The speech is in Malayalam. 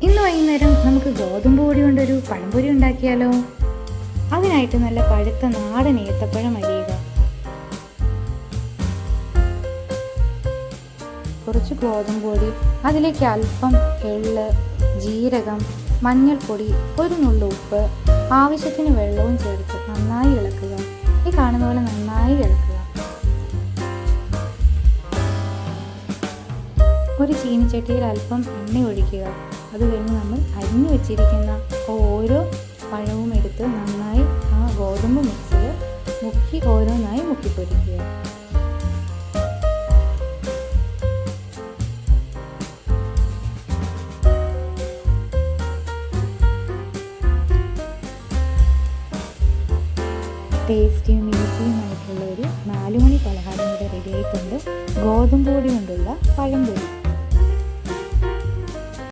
ഇന്ന് വൈകുന്നേരം നമുക്ക് ഗോതമ്പ് പൊടി കൊണ്ടൊരു പഴംപൊരി ഉണ്ടാക്കിയാലോ? അതിനായിട്ട് നല്ല പഴുത്ത നാടൻ ഏത്തപ്പഴം അരിയുക. കുറച്ച് ഗോതമ്പ് പൊടി, അതിലേക്ക് അല്പം എള്ള്, ജീരകം, മഞ്ഞൾപ്പൊടി, ഒരു നുള്ളു ഉപ്പ്, ആവശ്യത്തിന് വെള്ളവും ചേർത്ത് നന്നായി ഇളക്കുക. ഈ കാണുന്ന പോലെ നന്നായി ഇളക്കുക. ഒരു ചീനിച്ചട്ടിയിൽ അല്പം എണ്ണ ഒഴിക്കുക. അത് കഴിഞ്ഞ് നമ്മൾ അരിഞ്ഞു വെച്ചിരിക്കുന്ന ഓരോ പഴവും എടുത്ത് നന്നായി ആ ഗോതമ്പ് മിക്സിൽ മുക്കി ഓരോന്നായി മുക്കിപ്പൊരിക്കുക. ടേസ്റ്റിയും ഈസിയുമായിട്ടുള്ള ഒരു 4 മണി പലഹാരം ഇവിടെ റെഡി ആയിട്ടുണ്ട്. ഗോതമ്പ് പൊടി കൊണ്ടുള്ള പഴംപൊരി.